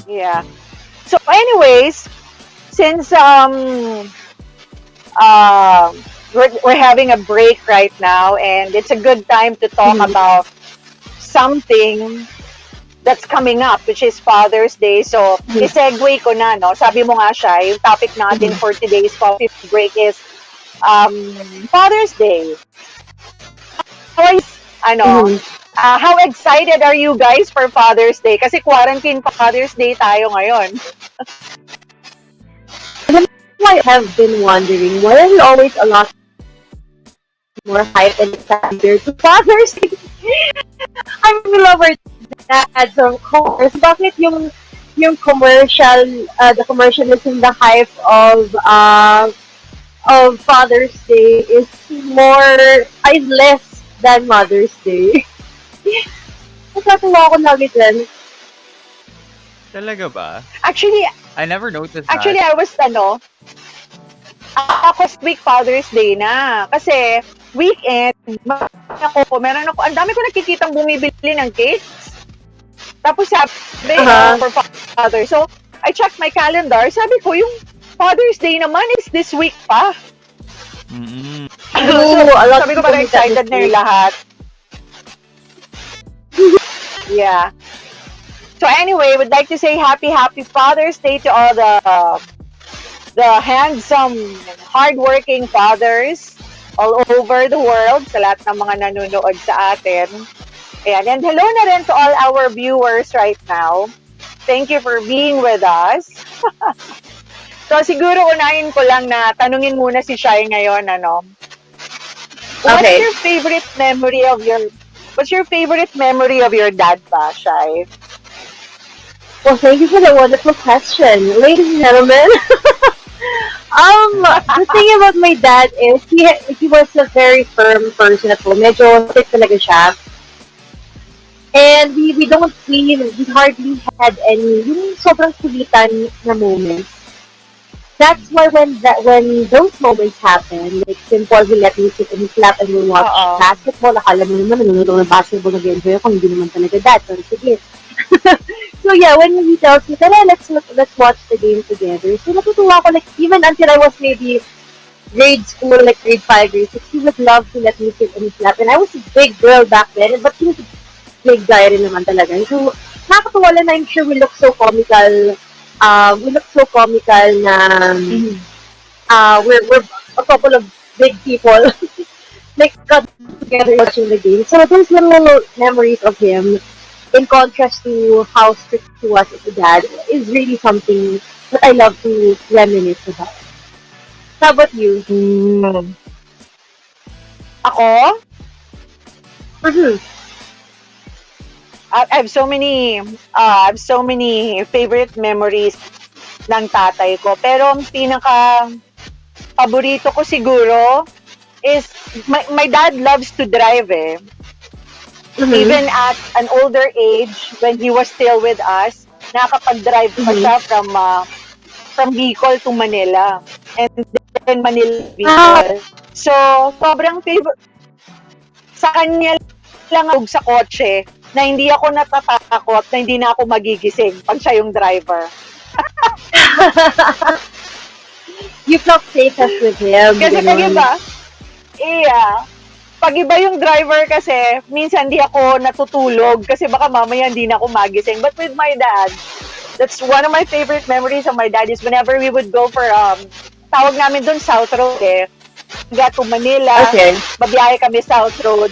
Yeah. So anyways, since we're having a break right now, and it's a good time to talk Mhm. about something that's coming up, which is Father's Day. So, Mhm. isegue ko na, no? Sabi mo nga siya, yung topic natin Mhm. for today's coffee break is um, Father's Day. How are you, ano, Mhm. how excited are you guys for Father's Day? Kasi quarantine Father's Day tayo ngayon. And that's why I have been wondering, why are we always a lot more hype and excited to Father's Day? I mean, we love our dads, of course. Bakit yung commercial, the commercialism, the hype of Father's Day is less than Mother's Day. Natatawa ako lagi dyan. Talaga ba? Actually, I never noticed actually, that. I was, ako week Father's Day na. Kasi, weekend, meron ako, ang dami ko nakikitang bumibili ng cakes. Tapos sabi, Uh-huh. for Father. So, I checked my calendar. Sabi ko, yung Father's Day naman is this week pa. Mm-mm. So, True, a lot of sabi ko people parang make that excited na yung mistake. lahat. Yeah. So anyway, would like to say happy Father's Day to all the handsome, hardworking fathers all over the world, sa lahat ng mga nanonood sa atin. Ayan. And hello na rin to all our viewers right now. Thank you for being with us. So siguro unahin ko lang na tanungin muna si Shai ngayon, ano. What's Okay. your favorite memory of your What's your favorite memory of your dad ba, Shai? Well, thank you for the wonderful question. Ladies and gentlemen, the thing about my dad is he was a very firm person at home. Medyo strict talaga siya. And we hardly had any, yung sobrang kulitan na moments. That's why when those moments happen, like simple, he let me sit in his lap and we'll watch Oo. basketball. Akala mo naman, nanonood ako ng basketball, nag-enjoy ako, hindi naman talaga dad. So, sige. So yeah, when he tells me, tara, let's watch the game together. So natutuwa ako, like, even until I was maybe grade school, like grade 5, grade 6, he would love to let me sit in his lap. And I was a big girl back then, but he was a big guy rin naman talaga. So, nakakatuwa lang na I'm sure we look so comical. We look so comical na Mhm. we're a couple of big people like got together watching the game. So those little memories of him, in contrast to how strict he was as a dad, is really something that I love to reminisce about. How about you? Mm. Ako, Mm-hmm. I have so many favorite memories ng tatay ko. Pero ang pinaka paborito ko siguro is my dad loves to drive eh. Mm-hmm. Even at an older age, when he was still with us, nakakapag-drive pa Mm-hmm. siya from Bicol to Manila. And then Manila, Ah, Bicol. So, sobrang favorite sa kanya lang ako sa kotse na hindi ako natatakot na hindi na ako magigising pag siya yung driver. you felt safest with him, Kasi pag ganon. iba, iya, pag iba yung driver kasi, minsan di ako natutulog kasi baka mamaya hindi na ako magising. But with my dad, that's one of my favorite memories of my dad is whenever we would go for, tawag namin doon South Road eh. Hangga to Manila, Okay. babiyahe kami South Road.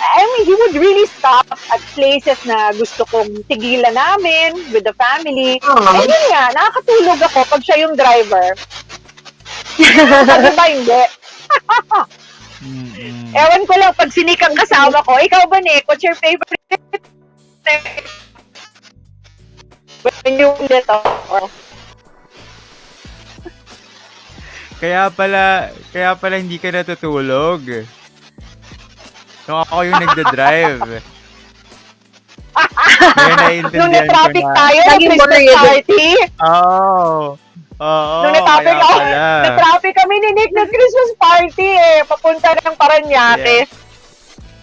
I mean, he would really stop at places na gusto kong tigilan namin with the family. And Aww. yun nga, nakakatulog ako pag siya yung driver. Pag iba, hindi. Mm-mm. Ewan ko lang, pag sinikang kasama ko, ikaw ba, Nick? What's your favorite when you lit or Kaya pala hindi ka natutulog. Nung ako yung nagda-drive. Kaya nung naiintindihan ko na-traffic na. tayo na Laging Christmas worried. party? Oo. Oo, Nung na-traffic kaya ako, pala. na-traffic kami ni Nick ng Christmas party eh. Papunta ng Yeah. Paranaque.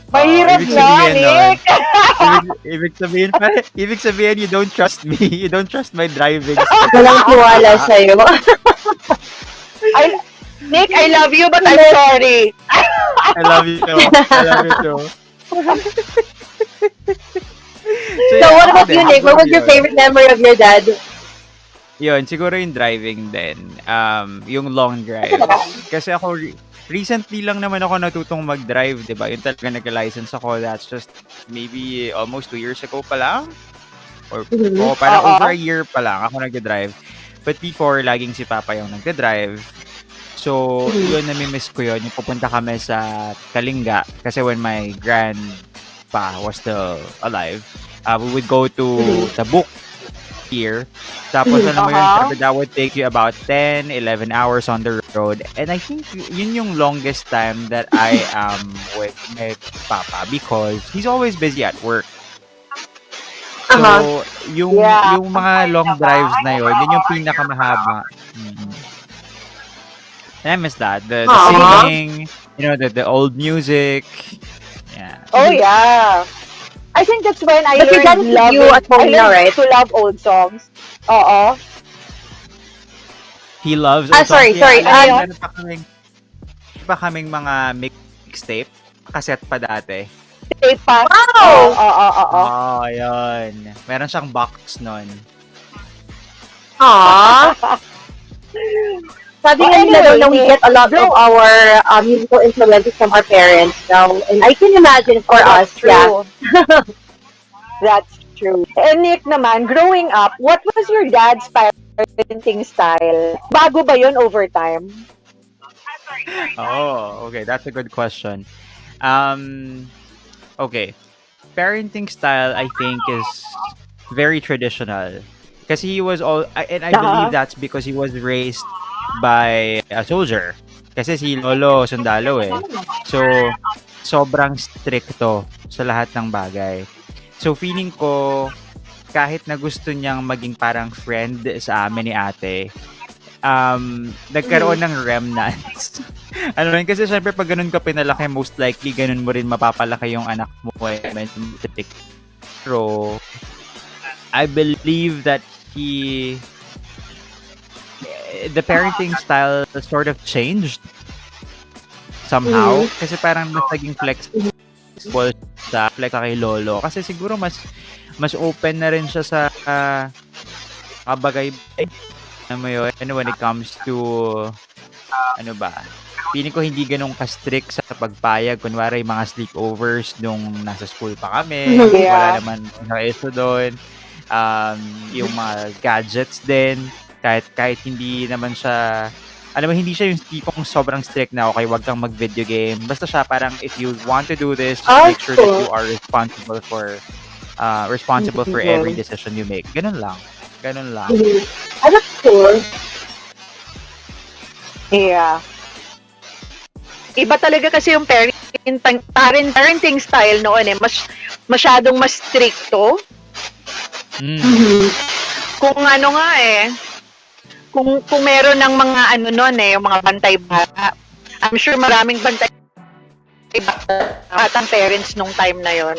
Mahirap Ibig na, sabihin nun, Nick. ibig sabihin you don't trust me. You don't trust my driving skills. Walang tiwala sa'yo. I, Nick, I love you, but I'm sorry. I love you too. I love you too. So So, yeah, what ako about you, din, Nick? What siguro was your yun. favorite memory of your dad? Yun, siguro yung driving din. Yung long drives. Kasi ako, recently lang naman ako natutong mag-drive, di ba? Yung talaga nag-license ako, that's just maybe almost 2 years ago pa lang. Or, Mhm. parang Oo. over a year pa lang ako nag-drive. But before, laging si Papa yung nag-drive. So, yun, nami-miss ko yun. Yung pupunta kami sa Kalinga. Kasi when my grandpa was still alive, we would go to the book here. Tapos, alam mo yun, Aha. that would take you about 10, 11 hours on the road. And I think yun yung longest time that I am with my Papa because he's always busy at work. So, Uh-huh. Yeah. yung mga long drives na yun yung pinakamahaba. Mm. And I miss that. The Aww. singing, the old music. Yeah. Oh, yeah. I think that's when I But your dad is with you at home now, right? to love old songs. Oo. He loves Ah, old songs. sorry. Yeah, Ano meron pa kaming mga mixtape. Cassette pa dati. Tape pa. Wow! Oo. Oh, yun. Meron siyang box nun. Aww. Sabi nga nila daw na we get a lot of our musical influences from our parents now. And I can imagine for us, yeah. That's true. And Nick naman, growing up, what was your dad's parenting style? Bago ba yun over time? Oh, okay. That's a good question. Okay. Parenting style, I think, is very traditional. Kasi he was and I believe that's because he was raised by a soldier. Kasi si Lolo sundalo eh. So, sobrang stricto sa lahat ng bagay. So, feeling ko, kahit na gusto niyang maging parang friend sa amin ni ate, nagkaroon ng remnants. Ano rin, kasi syempre pag ganun ka pinalaki, most likely ganun mo rin mapapalaki yung anak mo eh. Pero, I believe that the parenting style sort of changed somehow. Kasi parang mas naging flexible sa flex kay Lolo. Kasi siguro mas open na rin siya sa bagay. Ano mo yun? When it comes to feeling ko hindi ganun ka-strict sa pagpayag. Kunwari, mga sleepovers nung nasa school pa kami. Yeah. Wala naman issue doon. Yung mga gadgets din. Kahit hindi naman siya, alam mo, hindi siya yung tipong sobrang strict na, okay, wag kang mag-video game. Basta siya parang, if you want to do this, make sure that you are responsible for every decision you make. Ganun lang. I'm not sure. Yeah. Iba talaga kasi yung parenting style noon eh. Masyadong mas stricto. Kung ano nga eh. Kung meron ng mga ano noon eh, yung mga bantay bata. I'm sure maraming bantay bata at ang parents nung time na yon.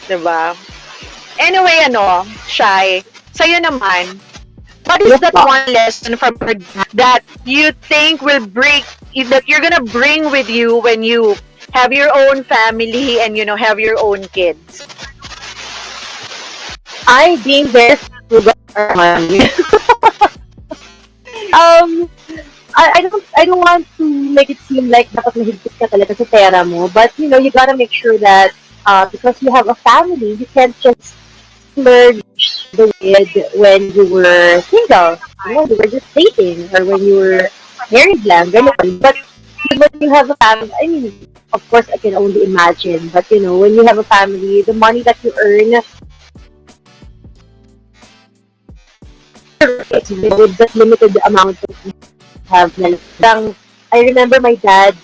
Diba? Anyway, Shai, sa'yo naman, what is that one lesson from her dad that you think that you're gonna bring with you when you have your own family and, have your own kids? I being very frugal for money. I don't want to make it seem like dapat mahigpit ka talaga sa pera mo, but you gotta make sure that because you have a family, you can't just splurge the kid when you were single, you were just dating, or when you were married lang, ganun. But when you have a family, I mean, of course, I can only imagine, but when you have a family, the money that you earn, with that limited amount that you have na lang. I remember my dad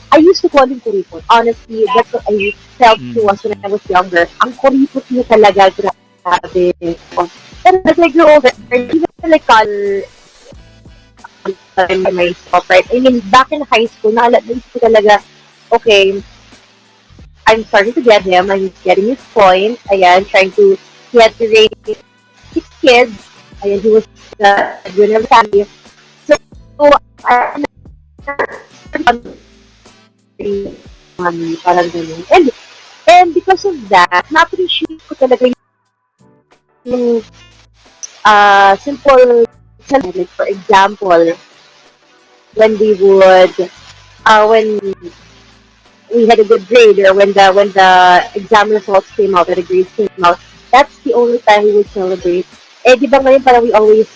I used to call him kuripot. Honestly, that's what I felt he was when I was younger. Ang kuripot niya talaga, grabe. And as I grew older, even like myself, right? I mean, back in high school, naisip ko talaga, okay, I'm starting to get him. I'm getting his point. Ayan, he had to raise 6 kids. Ayan, he was the breadwinner of the family. So, I parang ganun. And because of that, na-appreciate ko talaga yung simple, like for example, when we would, when we had a good grade or when the exam results came out or the grades came out, that's the only time we would celebrate. Eh, di ba ngayon parang we always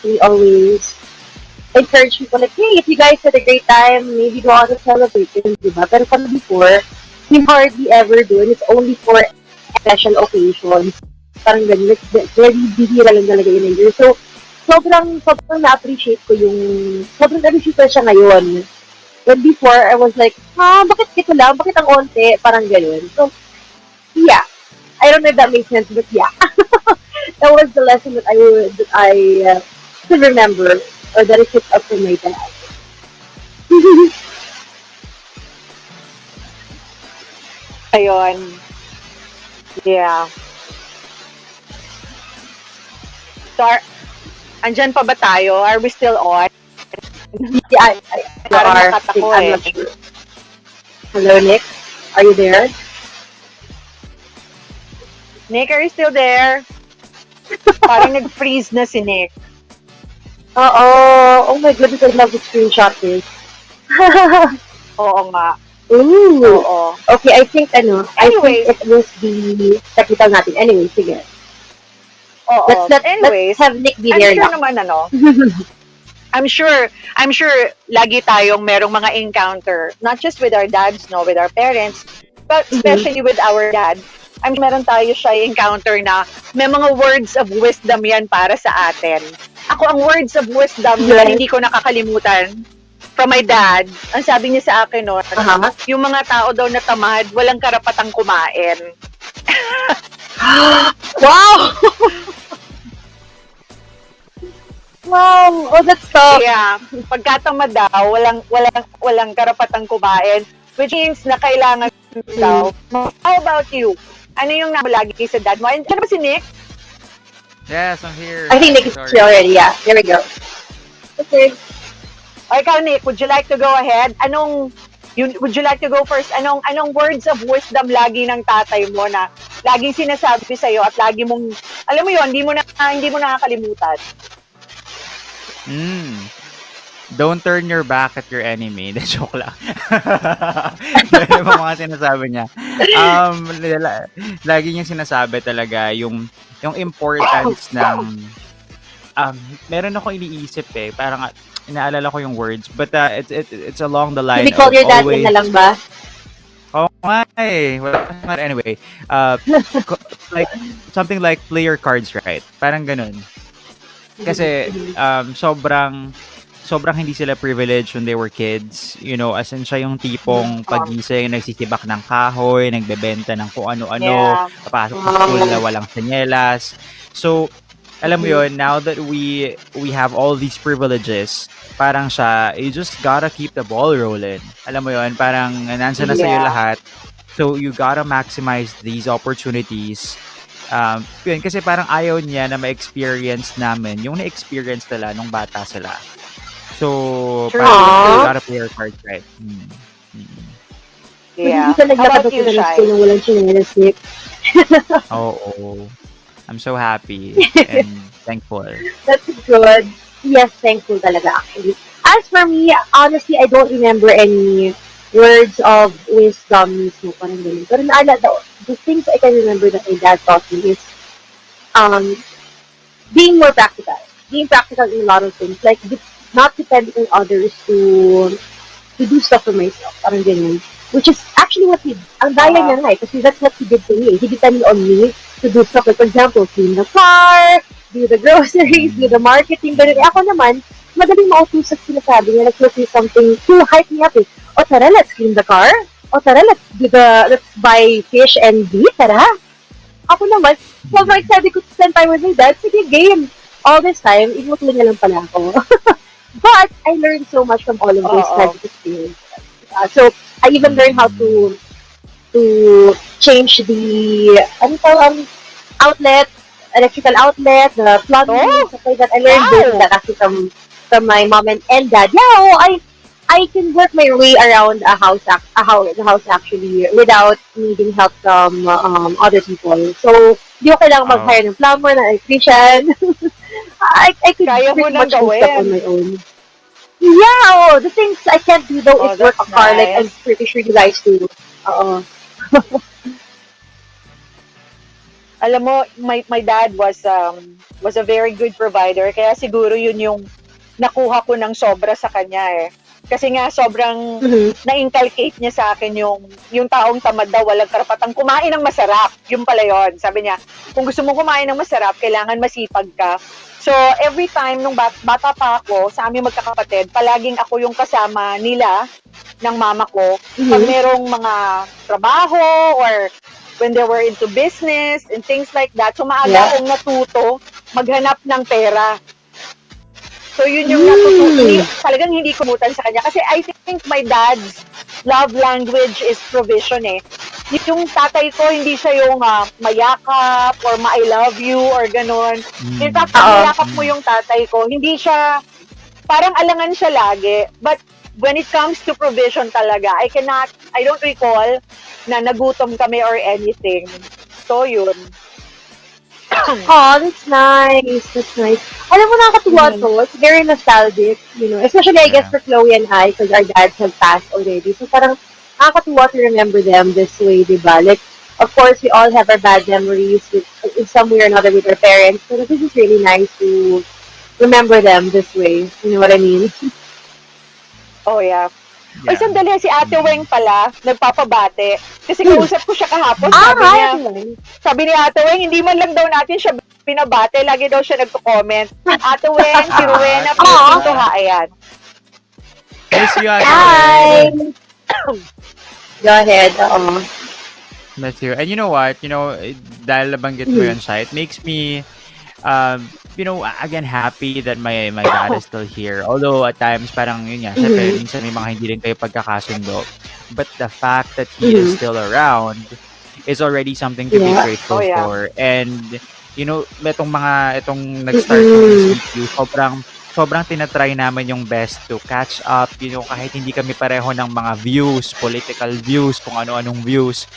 encourage people like, hey, if you guys had a great time, maybe go out and celebrate, di ba? Pero from before, we hardly ever do, and it's only for special occasions. Parang ganun, like, very bihira lang talaga yun a year. So, sobrang na-appreciate ko sobrang na-appreciate ko siya ngayon. When before, I was like, bakit ito lang? Bakit ang onte? Parang ganun. So, yeah. I don't know if that makes sense, but yeah. That was the lesson that I could remember or that I picked up from my dad. Ayun. Yeah. So, andyan pa ba tayo? Are we still on? Yeah, you Parang are. nakat ako I'm eh. not sure. Hello, Nick. Are you there? Nick, are you still there? Parang nag-freeze na si Nick. Oh my goodness, I'd love to screenshot this. Oo nga. Ooh. Oo. Okay, I think Anyways. it was the technical natin. Anyway, sige. Oo. Let's Anyways, have Nick be I'm there sure now. naman I'm sure lagi tayong merong mga encounter, not just with our dads, no, with our parents, but especially with our dad. I'm sure meron tayo siya encounter na may mga words of wisdom yan para sa atin. Ako, ang words of wisdom na hindi ko nakakalimutan from my dad, ang sabi niya sa akin noon, yung mga tao daw na tamad, walang karapatang kumain. Wow! Wow! Oh, that's tough. Kaya, pagkatamad daw, walang karapatang kumain, which means na kailangan daw. How about you? Ano yung lagi sa dad mo? Ano ba si Nick? Yes, I'm here. I think Nick is here already. Yeah, there we go. Okay. O ikaw, Nick, would you like to go ahead? Would you like to go first? Anong words of wisdom lagi ng tatay mo na laging sinasabi sa'yo at lagi mong, alam mo yun, hindi mo nakakalimutan? Don't turn your back at your enemy. Joke lang. Yung mga sinasabi niya. Lagi niyang sinasabi talaga yung importance ng meron ako iniisip eh. Parang inaalala ko yung words. But it's along the line Can we call your dad always... na lang ba? Oh my. Well, anyway, like something like play your cards right. Parang ganun. Kasi sobrang hindi sila privileged when they were kids. You know, as in siya yung tipong pagising, nagsisibak ng kahoy, nagbebenta ng kung ano-ano, papasok sa school na walang senyelas. So, alam mo yun, now that we have all these privileges, parang siya, you just gotta keep the ball rolling. Alam mo yun, parang nandiyan na sa'yo lahat. So, you gotta maximize these opportunities. Yun, kasi parang ayaw niya na ma-experience namin yung na-experience nila nung bata sila. So, parang you gotta play your cards right. Yeah. Hindi ka naglakad How about you, ng Shai? school nang walang chinelas, Nick. Oo. I'm so happy and thankful. That's good. Yes, thankful talaga actually. As for me, honestly, I don't remember any words of wisdom mismo, parang ganun. Pero the things I can remember that my dad taught me is being more practical. Being practical in a lot of things. Like, not depending on others to do stuff for myself. Parang ganun. Which is actually what ang daya niya nga eh. Kasi that's what he did to me. He depended on me to do stuff. Like, for example, clean the car, do the groceries, do the marketing. Ganun. Eh, ako naman, madaling mautusok sinasabi niya. Like, let's do something to hype me up eh. O tara, let's clean the car. O tara, let's buy fish and beef. Tara. Ako naman, sobrang excited ko to spend time with my dad. Sige, game. All this time, inutuloy niya lang pala ako. But I learned so much from all of those Oo. tragic experiences. So I even learned how Mm. to change the ano tawag, outlet, electrical outlet, the plumbing, Oh, stuff like that. I learned both of wow! that actually from my mom and dad. Yeah, oh, I can work my way around a house actually without needing help from other people. So, di ko kailangan Oh. mag-hire ng plumber, ng electrician. I could Kaya mo pretty nang much do stuff on gawin. my own. Yeah, oh, the things I can't do though Oh, is work a that's car like I'm nice. pretty sure you guys do. Oo. Alam mo, my dad was a very good provider. Kaya siguro yun yung nakuha ko ng sobra sa kanya eh. Kasi nga sobrang Mhm. na-inculcate niya sa akin yung taong tamad daw walang karapatang kumain ng masarap. Yung pala yun. Sabi niya, kung gusto mo kumain ng masarap, kailangan masipag ka. So, every time nung bata pa ako, sa aming magkakapatid, palaging ako yung kasama nila ng mama ko pag Mhm. merong mga trabaho or when they were into business and things like that. So, maaga Yeah. akong natuto maghanap ng pera. So, yun yung Mm. talagang hindi kumutan sa kanya. Kasi I think my dad's love language is provision eh. Yung tatay ko, hindi siya yung mayakap or ma-I love you or ganun. In Mm. fact, pag Oo. niyakap mo yung tatay ko, hindi siya, parang alangan siya lagi. But when it comes to provision talaga, I don't recall na nagutom kami or anything. So, yun. Oh, that's nice. That's nice. Alam mo, nakakatuwa Mhm. to. It's very nostalgic, you know. Especially, I guess, Yeah. for Chloe and I, because our dads have passed already. So, parang nakakatuwa to remember them this way, di ba? Like, of course, we all have our bad memories with, in some way or another with our parents. But this is really nice to remember them this way. You know what I mean? Oh, yeah. Oy, Yeah. sandali, si Ate Mm. Weng pala, nagpapabate. Kasi Hmm. kausap ko siya kahapon, Ah, hi, everyone. sabi ni Ate Weng, hindi man lang daw natin siya pinabate, lagi daw siya nagko-comment. Ate Weng, si Ah, Rowena Aw. Pinto talaga. ha, ayan. Miss you, Ate Hi. Weng. Go ahead. Oo. Miss you. And you know what? Dahil nabanggit mo Mhm. yun, Shai, it makes me, again, happy that my dad is still here. Although at times, parang yun nga, syempre, Mhm. minsan may mga hindi rin kayo pagkakasundo. But the fact that he is Mhm. still around is already something to be Yeah. Oh, grateful yeah. for. And, itong nag-start to this Mm-mm. with you, sobrang tinatry namin yung best to catch up, kahit hindi kami pareho ng mga views, political views, kung ano-anong views,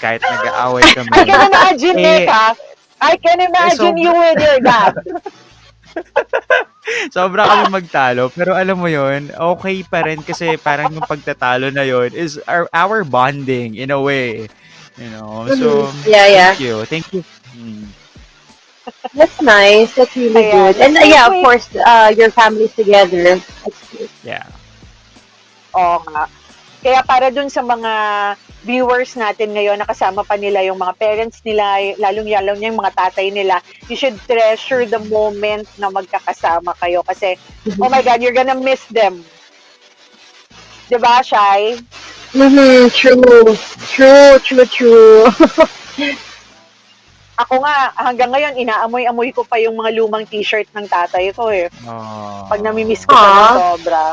kahit nag-aaway I can kami. imagine, Nick, Eh, ha? I can imagine you sobra, with your dad. sobra kami magtalo. Pero alam mo yun, okay pa rin kasi parang yung pagtatalo na yun is our bonding in a way. Mhm. So, Yeah, yeah. thank you. Thank you. Mm, That's nice. That's really Ayan. good. And Wait, yeah, of wait. course, your family's together. That's good. yeah. Oo nga. Kaya para dun sa mga viewers natin ngayon, nakasama pa nila yung mga parents nila, lalong-lalong yung mga tatay nila, you should treasure the moment na magkakasama kayo kasi, oh my God, you're gonna miss them. Diba, Shai? Mm-hmm. True. True, true, true. Ako nga, hanggang ngayon, inaamoy-amoy ko pa yung mga lumang t-shirt ng tatay ko eh. Pag namimiss ko Oh. siya ng Aw. sobra.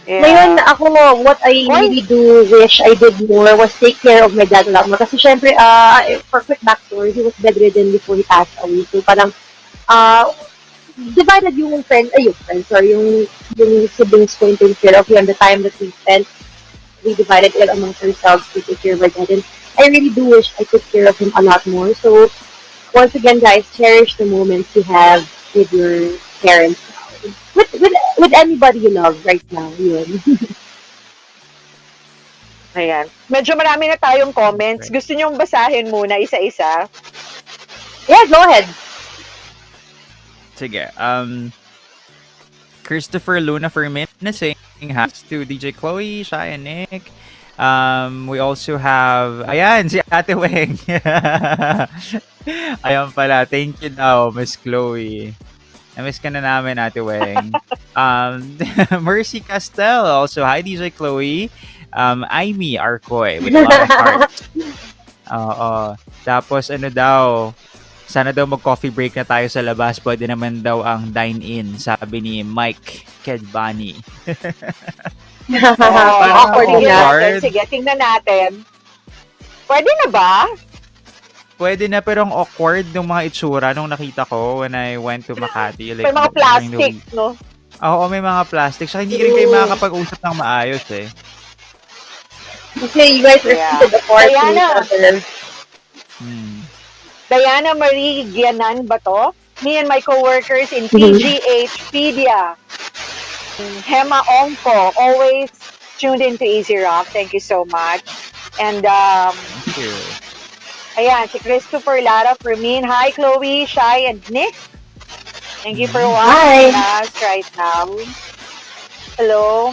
Ngayon, Yeah. ako, what I Hoy! really do wish I did more was take care of my dad a lot more. Kasi syempre, for quick backstory, he was bedridden before he passed away. So parang, uh, divided yung siblings ko in taking care of him, the time that we divided it amongst ourselves to take care of our dad. And I really do wish I took care of him a lot more. So, once again, guys, cherish the moments you have with your parents. With anybody you love right now, yun. Ayan. Medyo marami na tayong comments. Right. Gusto niyong basahin muna isa-isa? Yeah, go ahead. Sige. Christopher Luna Fermin saying hi to DJ Chloe, Shai, and Nick. We also have, ayan, si Ate Weng. Ayan pala. Thank you daw, Miss Chloe. Na-miss ka na namin, Ate Weng. Mercy Castel also. Hi, DJ Chloe. Amy Arcoy with a lot of hearts. Oo. Tapos ano daw, Sana daw mag-coffee break na tayo sa labas. Pwede naman daw ang dine-in, sabi ni Mike Kedbani. Oh, Parang ang Awkward sige na. natin. awkward. Sige, tingnan natin. Pwede na ba? Pwede na pero ang awkward ng mga itsura nung nakita ko when I went to Makati May like mga during the plastic, week. no? Oo, may mga plastic. Saka hindi rin kayo True. makakapag-usap ng maayos eh. Kasi you guys are Yeah. seated apart from each Diana, other. Hmm. Diana Marie Gianan ba to? Me and my coworkers in Mhm. PGH Pedia. Hema Ongko, always tuned into Easy Rock. Thank you so much. And Thank you. ayan, si Christopher Lara Fermin. Hi, Chloe, Shai, and Nick. Thank you for Mhm. watching Hi. us right now. Hello.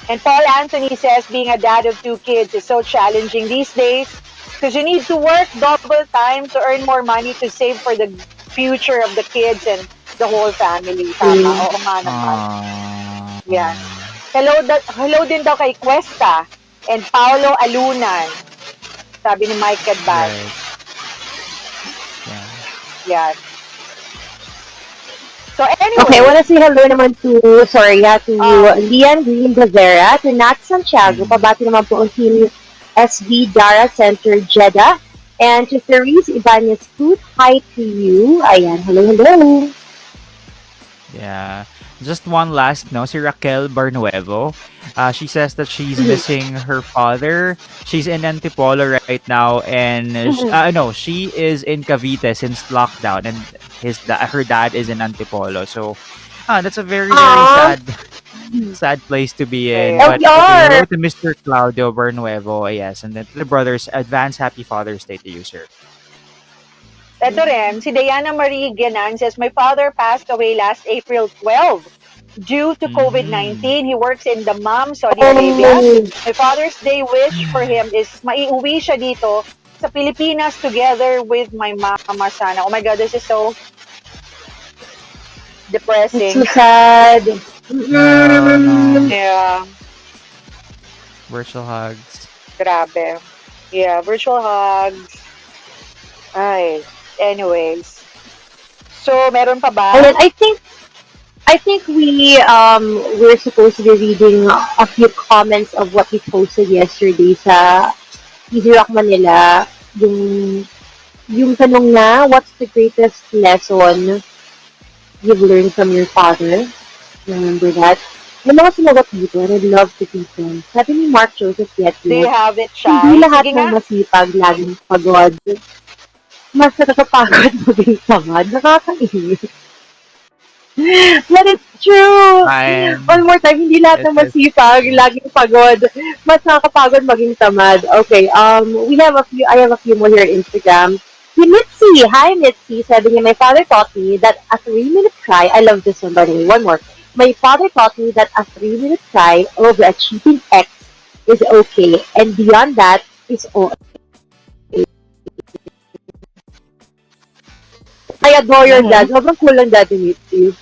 And Paul Anthony says being a dad of two kids is so challenging these days because you need to work double time to earn more money to save for the future of the kids and the whole family. Tama. True. Oo nga naman. Ah. Yan. Hello din daw kay Cuesta and Paolo Alunan. Sabi ni Mike Cadban. Right. Yeah. Yan. So Okay, I anyway, want to say hello naman to, to um, Lian Green Blavera, to Nat Santiago, Mm. pabati naman po ang team SB Dara Center Jeddah, and to Therese Ibanez Food, hi to you. Ayan, hello, hello. Yeah. Just one last, no, si Raquel Barnuevo. She says that she's Mhm. missing her father. She's in Antipolo right now, and Mhm. no, she is in Cavite since lockdown, and her dad is in Antipolo. So, that's a very very Aww, sad place to be in. eh, But okay, hello LDR. to Mr. Claudio Barnuevo, yes, and then to the brothers. Advance Happy Father's Day to you, sir. ito rin, si Diana Marie Gianan says, my father passed away last April 12 due to Mm. COVID-19. He works in Dammam, Saudi Arabia. Oh, My Father's Day wish for him is maiuwi siya dito sa Pilipinas together with my mama sana. Oh my God, this is so it's depressing. so sad. No, no. Yeah, Virtual hugs. grabe. Yeah, virtual hugs. Ay, anyways. So, meron pa And then ba? I think we're supposed to be reading a few comments of what we posted yesterday sa Easy Rock Manila. Yung yung tanong na, what's the greatest lesson you've learned from your father? Remember that? May mga sinagot dito and I'd love to read them. Sabi ni Mark Joseph Do you Yetlet, have it, hindi Shai? lahat Sige ng nga. masipag laging pagod. Mas nakakapagod maging tamad. Nakakainis. But it's true! One Fine. more time, hindi lahat It ng is. masipag, laging pagod. Mas nakakapagod maging tamad. Okay, I have a few more here on Instagram. Si Mitzi, hi Mitzi, sabi niya, my father taught me that a 3-minute cry, I love this one by the way, one more. My father taught me that a 3-minute cry over a cheating ex is okay, and beyond that is all. I adore your Mm-hmm. dad. Sobrang cool lang dad ni Mitzi.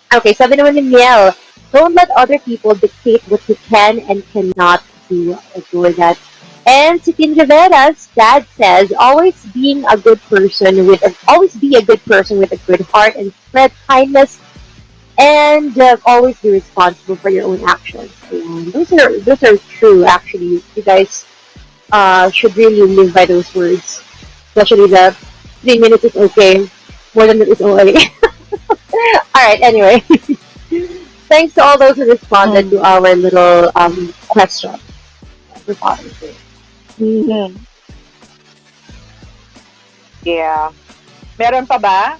Okay, sabi naman ni Miel, don't let other people dictate what you can and cannot do. Adore that. And si Tin Rivera's dad says, always be a good person with a good heart and spread kindness and always be responsible for your own actions. And those are true actually. You guys should really live by those words. Especially the 3 minutes is okay. More than that is okay. Alright, anyway. Thanks to all those who responded to our little question for Father's Day. Mm-hmm. Yeah. Meron pa ba?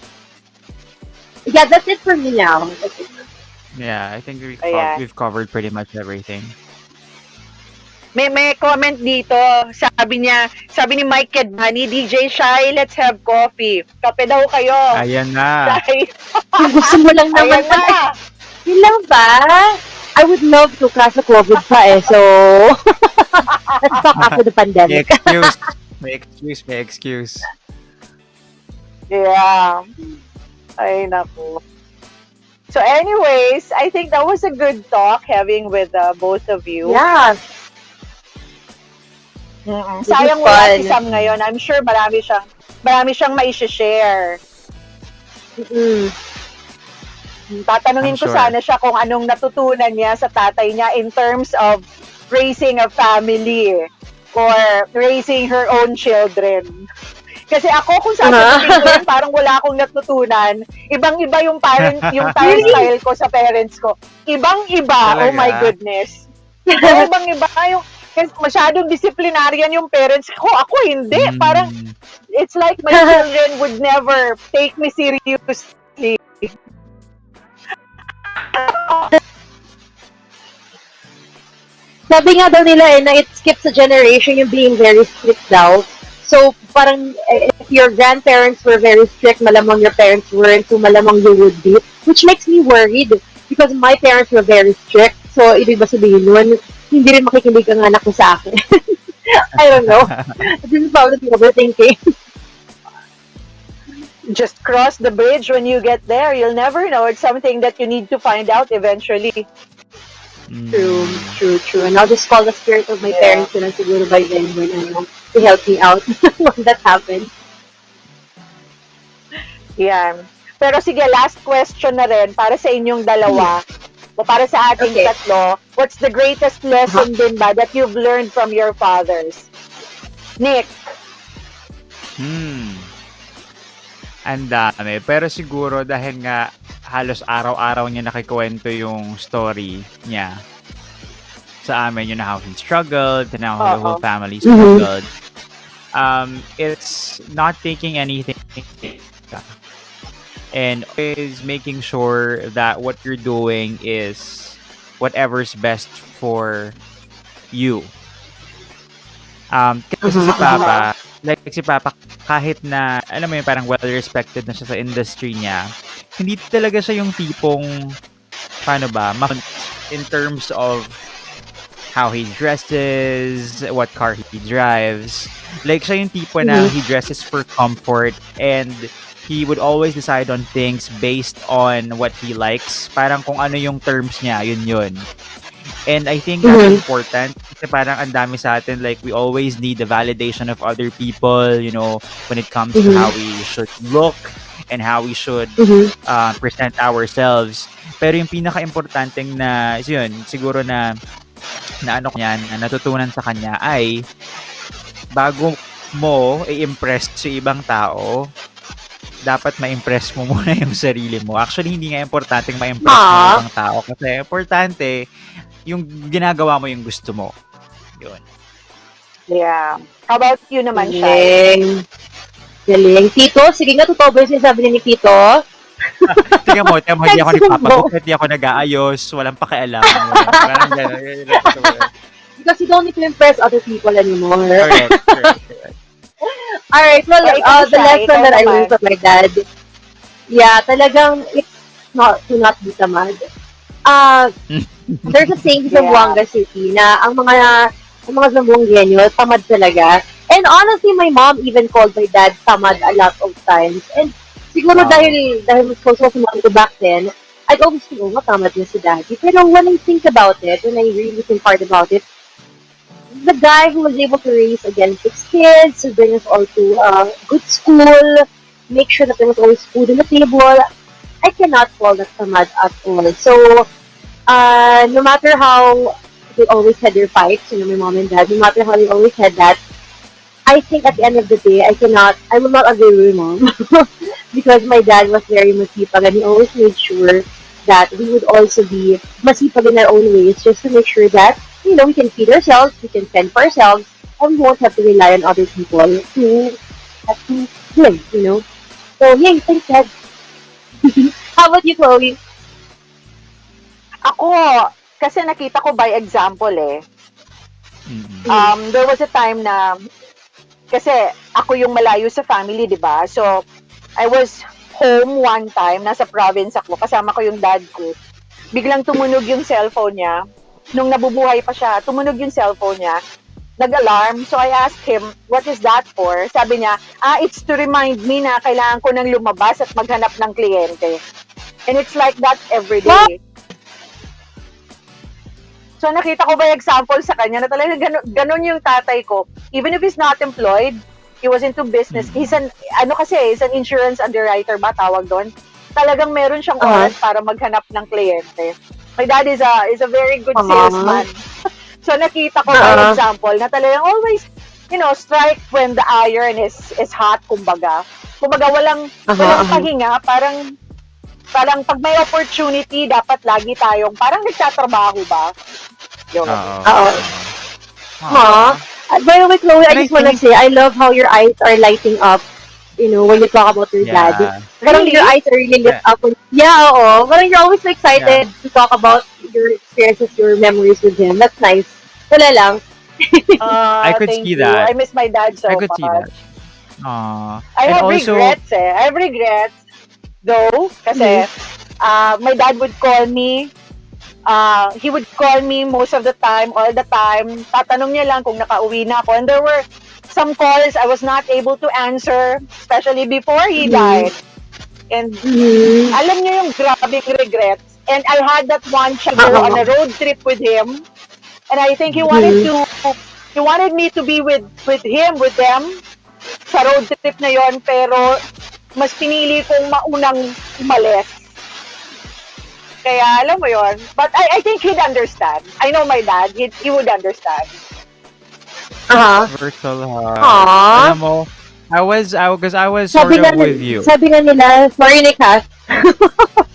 Yeah, that's it for me now. That's it. Yeah, I think Ayan. we've covered pretty much everything. May comment dito. Sabi ni Mike Kedmani, DJ Shai, let's have coffee. Kape daw kayo. Ayan na. Shai. Kung gusto mo lang naman Ayan na. yun lang ba? I would love to kaso COVID pa eh. So, let's talk after the May pandemic. excuse. May excuse. Yeah. Ay, naku. So anyways, I think that was a good talk having with both of you. Yeah. Mm-mm. It was Sayang wala fun. si Sam ngayon. I'm sure marami siyang marami siyang mai-share. Mm-mm. I'm Tatanungin ko sure. sana siya kung anong natutunan niya sa tatay niya in terms of raising a family or raising her own children. Kasi ako, kung sasagutin ko Ah. yan, parang wala akong natutunan. Ibang-iba yung parent Really? style ko sa parents ko. Ibang-iba. Oh my Talaga? goodness. Oo, ibang-iba. Kasi masyadong disciplinarian yung parents ko. Ako hindi. Parang, Hmm. it's like my children would never take me seriously. Sabi nga daw nila na it skips a generation yung being very strict daw. So, parang if your grandparents were very strict, malamang your parents weren't, so malamang you would be. Which makes me worried because my parents were very strict. So, ibig ba sabihin nun, hindi rin makikinig ang anak ko sa akin. I don't know. This is probably overthinking. Just cross the bridge when you get there. You'll never know. It's something that you need to find out eventually. True, Hmm. true. And I'll just call the spirit of my Yeah. parents na siguro by then when to help me out when that happens. Yan. Pero sige, last question na rin para sa inyong dalawa o para sa ating Okay. tatlo. What's the greatest lesson din ba that you've learned from your fathers? Nick, Hmm. Ang dami. Pero siguro dahil nga halos araw-araw niya nakikwento yung story niya sa amin, yung how he struggled and how the Oo. whole family struggled. It's not taking anything and always making sure that what you're doing is whatever's best for you. Kasi si Papa, like si Papa, kahit na, alam mo yun, parang well-respected na siya sa industry niya, hindi talaga siya yung tipong, paano ba, in terms of how he dresses, what car he drives. Like, siya yung tipo na he dresses for comfort and he would always decide on things based on what he likes. Parang kung ano yung terms niya, yun. And I think that's important kasi parang ang dami sa atin, like we always need the validation of other people, you know, when it comes to how we should look and how we should present ourselves. Pero yung pinaka-importanteng na, yun, siguro na ano yan, na natutunan sa kanya ay bago mo i-impress sa ibang tao, dapat ma-impress mo muna yung sarili mo. Actually, hindi nga importante ma-impress mo yung ibang tao kasi importante yung ginagawa mo yung gusto mo. Yun. yeah. How about you naman, Shai? Galing. Tito, sige nga, totoo ba yung sinasabi ni Tito? Tingnan mo, hindi ako Nagsumbong. nagpapagupit, hindi ako nag-aayos, walang pakialam. Parang gano'n. Because you don't need to impress other people anymore. Correct. Alright, well, Ikaw, the Shai, lesson ikaw that I naman. learned from my dad, yeah, talagang it's not to not be tamad. There's a saying sa Yeah. Buanga City na ang mga Zamboangueño, tamad talaga. And honestly, my mom even called my dad tamad a lot of times. And siguro Wow. dahil mas close ako sa mom ko back then, I'd always think, oh, tamad na si daddy. Pero when I think about it, when I really think hard about it, the guy who was able to raise again 6 kids, to bring us all to a good school, make sure that there was always food on the table, I cannot call that tamad at all. So, no matter how they always had their fights, my mom and dad, no matter how they always had that, I think at the end of the day, I will not agree with my mom because my dad was very masipag and he always made sure that we would also be masipag in our own ways just to make sure that, we can feed ourselves, we can fend for ourselves, and we won't have to rely on other people to have to live. So, yay, thanks, Dad. How about you, Chloe? Ako, kasi nakita ko by example eh. Mm-mm. There was a time na, kasi ako yung malayo sa family, di ba? So, I was home one time, nasa province ako, kasama ko yung dad ko. Biglang tumunog yung cellphone niya. Nung nabubuhay pa siya, tumunog yung cellphone niya. Nag-alarm. So, I asked him, what is that for? Sabi niya, it's to remind me na kailangan ko nang lumabas at maghanap ng kliyente. And it's like that every day. So, nakita ko by example sa kanya na talaga ganun yung tatay ko. Even if he's not employed, He was into business. He's Mm. an, ano kasi, he's an insurance underwriter ba tawag doon? Talagang meron siyang Uh-huh. oras para maghanap ng kliyente. My dad is a very good Uh-huh. salesman. So nakita ko by Uh-huh. example na talagang always, strike when the iron is hot, kumbaga. Kumbaga Uh-huh. walang Uh-huh. pahinga, parang pag may opportunity, dapat lagi tayong parang nagtatrabaho ba? Yun. Oo. Oo. Oo. Aw. Aw. By the way, Chloe, I And I just wanna think say, I love how your eyes are lighting up, when you talk about your dad. yeah. Parang your Really? eyes are really lit Yeah. up. Yeah, oo. Parang you're always so Yeah. excited to talk about your experiences, your memories with him. That's nice. Wala lang. I could Thank see you. that. I miss my dad I so could see that. much. Aw. I And have also, regrets eh. I have regrets though Mhm. kasi my dad would call me. He would call me most of the time, all the time. Tatanong niya lang kung nakauwi na ako. And there were some calls I was not able to answer, especially before he Mhm. died. And Mhm. alam niyo yung grabing regrets. And I had that one chance to go on Oo. a road trip with him. And I think mm, Mhm. he wanted me to be with him, with them, sa road trip na yon, pero mas pinili kong maunang umalis. Kaya alam mo yon. But I think he'd understand. I know my dad, he would understand. Aha. virtual hugs. Aw. Alam mo, because I was Sabi sort nga, of with you. sabi nga nila, sorry Nick ha.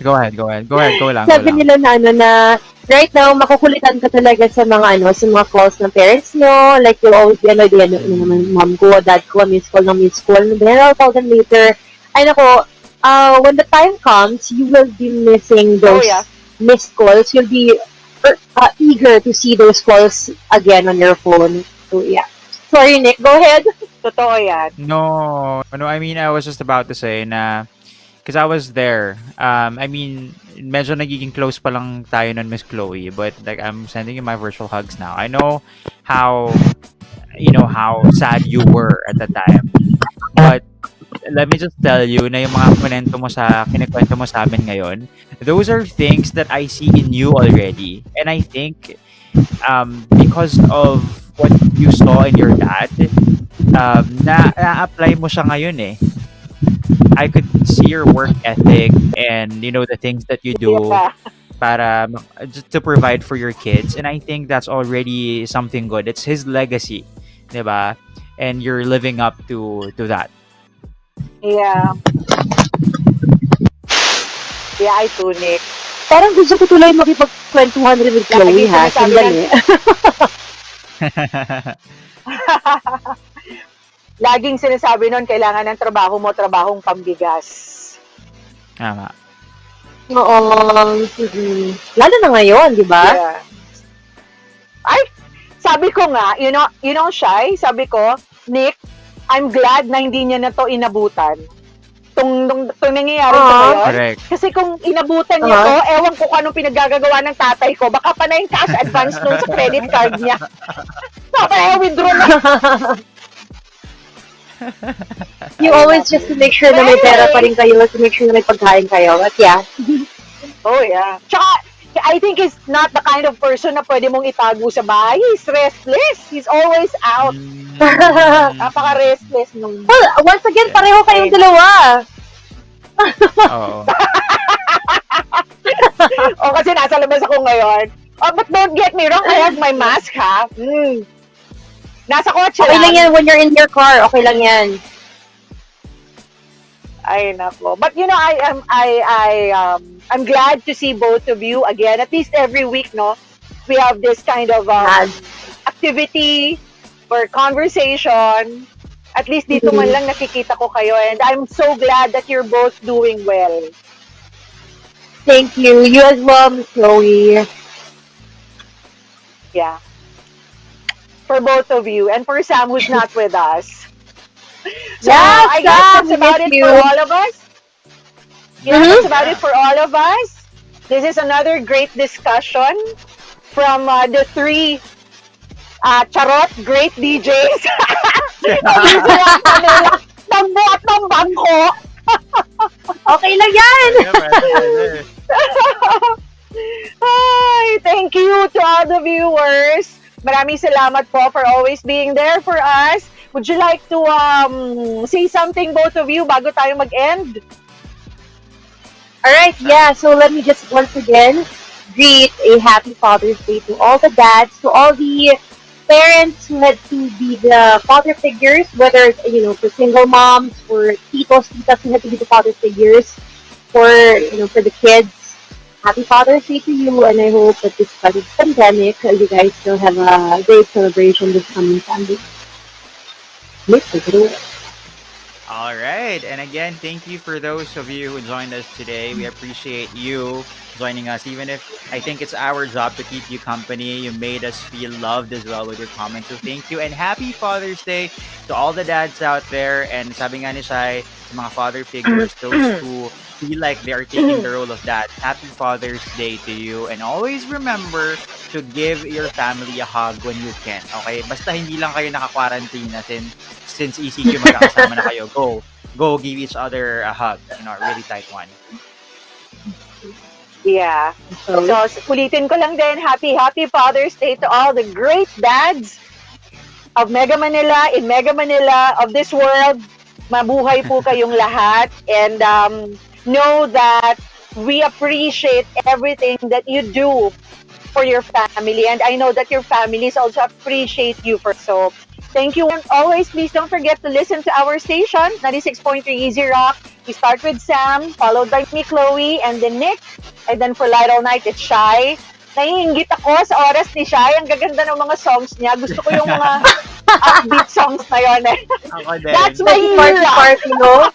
Go ahead, go ahead. Go ahead, go Sabi lang. nila na right now, makukulitan ka talaga sa mga calls ng parents nyo. Like, you'll always be, naman, Mm. mom ko, dad ko, miss call. Then I'll call them later. Ay, nako, when the time comes, you will be missing Oh yeah. those missed calls. You'll be eager to see those calls again on your phone. So, yeah. Sorry, Nick. Go ahead. Totoo yan. No, no, I mean, I was just about to say na, because I was there. I mean, medyo nagiging close pa lang tayo nun, Miss Chloe, but like I'm sending you my virtual hugs now. I know how, how sad you were at the time. But let me just tell you na yung mga kinikwento mo sa amin ngayon, those are things that I see in you already. And I think because of what you saw in your dad, na-apply mo siya ngayon eh. I could see your work ethic and the things that you do Yeah. para just to provide for your kids, and I think that's already something good. It's his legacy, 'di ba? And you're living up to that. Yeah. Yeah, I too, Nick. Parang gusto ko tuloy makipagkwentuhan rin with Chloe, Lagi ha? sinasabi ng Sandali. laging sinasabi nun, kailangan ng trabaho mo, trabahong pambigas. Tama. Oo. Lalo na ngayon, di ba? Yeah. Ay, sabi ko nga, Shai, sabi ko, Nick, I'm glad na hindi niya na to inabutan. Tung nangyayari to Ah. ngayon. Correct. Kasi kung inabutan niya to, ewan ko kung anong pinaggagawa ng tatay ko, baka pa na yung cash advance nun sa credit card niya. Baka withdraw na. You always just to make sure na may pera pa rin kayo, to make sure na may pagkain kayo. At yeah. Oh, yeah. Tsaka, I think he's not the kind of person na pwede mong itago sa bahay. He's restless. He's always out. Napaka-restless nung... Well, once again, Yeah. pareho kayong dalawa. Oo. O, kasi nasa labas ako ngayon. Oh, but don't get me wrong, I have my mask, ha? Nasa kotse Okay lang yan when you're in your car. Okay lang yan. Ay, nako. But I'm glad to see both of you again. At least every week, no? We have this kind of activity or conversation. At least dito man lang nakikita ko kayo. And I'm so glad that you're both doing well. Thank you. You as well, Miss Chloe. Yeah. For both of you. And for Sam, who's not with us. So, Yes, I guess Sam, that's we about miss it you. for all of us. Yeah, that's about it for all of us. This is another great discussion from the three charot great DJs. Dito lang sa Manila. Tambo at ng bangko. Okay lang yan. Hi, thank you to all the viewers. Maraming salamat po for always being there for us. Would you like to say something, both of you, bago tayo mag-end? All right, yeah. So let me just once again greet a happy Father's Day to all the dads, to all the parents who had to be the father figures, whether for single moms, for titos, titas who had to be the father figures, for the kids. Happy Father's Day to you, and I hope that despite the pandemic, you guys still have a great celebration this coming Sunday. Let's take it away. All right. And again, thank you for those of you who joined us today. We appreciate you joining us, even if I think it's our job to keep you company. You made us feel loved as well with your comments. So thank you. And happy Father's Day to all the dads out there. And sabi nga ni Shai, sa mga father figures, those who feel like they are taking the role of dad. Happy Father's Day to you. And always remember to give your family a hug when you can. Okay? Basta hindi lang kayo naka-quarantine since ECQ magkakasama na kayo, go give each other a hug, a really tight one. Yeah. So, ulitin ko lang din, happy Father's Day to all the great dads of Mega Manila, in Mega Manila, of this world. Mabuhay po kayong lahat. And know that we appreciate everything that you do for your family. And I know that your families also appreciate you for so. Thank you. And always, please don't forget to listen to our station, 96.3 Easy Rock. We start with Sam, followed by me, Chloe, and then Nick. And then for Light All Night, it's Shai. Naiingit ako sa oras ni Shai. Ang gaganda ng mga songs niya. Gusto ko yung mga upbeat songs na yun. Ako din. That's my party, no?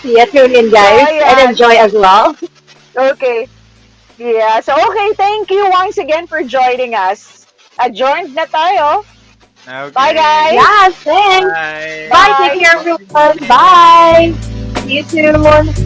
See you, tune in, guys, and enjoy as well. Okay. Yeah. So, okay. Thank you once again for joining us. Adjourned na tayo. Okay. Bye, guys. Yeah, thanks. Bye. Bye. Take care, everyone. Bye. See you soon.